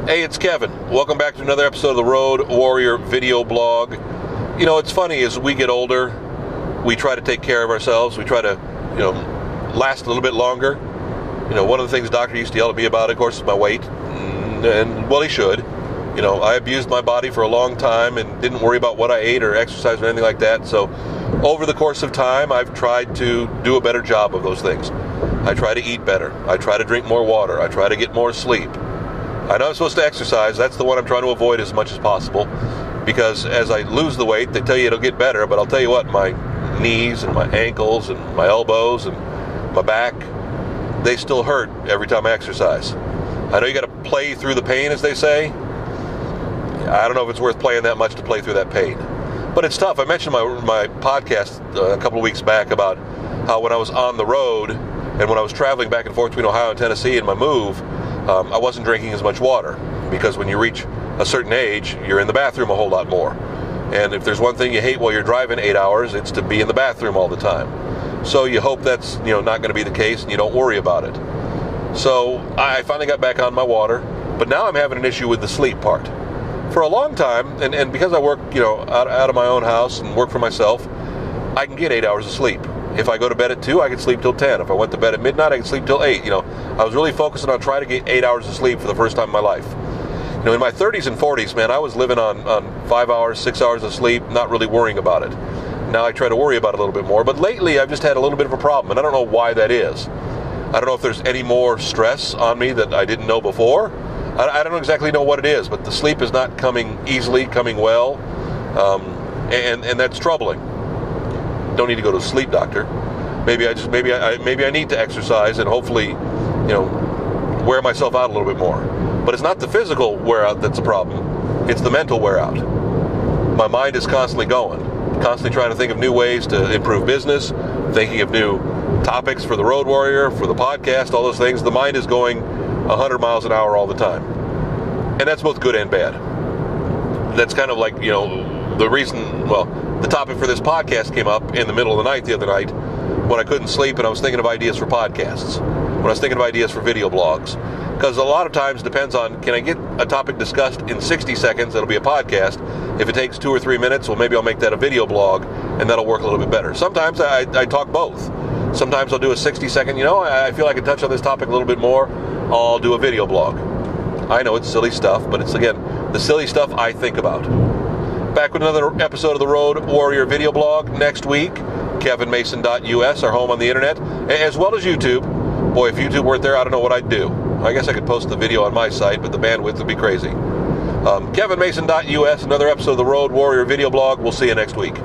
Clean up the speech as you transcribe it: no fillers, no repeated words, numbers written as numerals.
Hey, it's Kevin. Welcome back to another episode of the Road Warrior video blog. You know, it's funny, as we get older, we try to take care of ourselves. We try to, last a little bit longer. One of the things the doctor used to yell at me about, of course, is my weight. And well, he should. I abused my body for a long time and didn't worry about what I ate or exercise or anything like that. So over the course of time, I've tried to do a better job of those things. I try to eat better. I try to drink more water. I try to get more sleep. I know I'm supposed to exercise. That's the one I'm trying to avoid as much as possible, because as I lose the weight, they tell you it'll get better, but I'll tell you what, my knees and my ankles and my elbows and my back, they still hurt every time I exercise. I know you got to play through the pain, as they say. I don't know if it's worth playing that much to play through that pain, but it's tough. I mentioned my podcast a couple of weeks back about how when I was on the road and when I was traveling back and forth between Ohio and Tennessee in my move, I wasn't drinking as much water, because when you reach a certain age, you're in the bathroom a whole lot more. And if there's one thing you hate while you're driving 8 hours, it's to be in the bathroom all the time. So you hope that's not going to be the case, and you don't worry about it. So I finally got back on my water, but now I'm having an issue with the sleep part. For a long time, and because I work out of my own house and work for myself, I can get 8 hours of sleep. If I go to bed at 2, I can sleep till 10. If I went to bed at midnight, I can sleep till 8. I was really focusing on trying to get 8 hours of sleep for the first time in my life. In my 30s and 40s, man, I was living on 5 hours, 6 hours of sleep, not really worrying about it. Now I try to worry about it a little bit more. But lately, I've just had a little bit of a problem, and I don't know why that is. I don't know if there's any more stress on me that I didn't know before. I don't exactly know what it is, but the sleep is not coming easily, coming well, and that's troubling. Don't need to go to a sleep doctor. Maybe I need to exercise and hopefully, wear myself out a little bit more. But it's not the physical wear out that's a problem. It's the mental wear out. My mind is constantly going, constantly trying to think of new ways to improve business, thinking of new topics for the Road Warrior, for the podcast, all those things. The mind is going 100 miles an hour all the time. And that's both good and bad. That's kind of like, the reason, the topic for this podcast came up in the middle of the night the other night when I couldn't sleep and I was thinking of ideas for podcasts, when I was thinking of ideas for video blogs. Because a lot of times depends on, can I get a topic discussed in 60 seconds, that'll be a podcast. If it takes 2 or 3 minutes, well, maybe I'll make that a video blog, and that'll work a little bit better. Sometimes I talk both. Sometimes I'll do a 60-second, I feel I can touch on this topic a little bit more, I'll do a video blog. I know it's silly stuff, but it's, again, the silly stuff I think about. Back with another episode of the Road Warrior video blog next week. KevinMason.us, our home on the internet, as well as YouTube. Boy, if YouTube weren't there, I don't know what I'd do. I guess I could post the video on my site, but the bandwidth would be crazy. KevinMason.us, another episode of the Road Warrior video blog. We'll see you next week.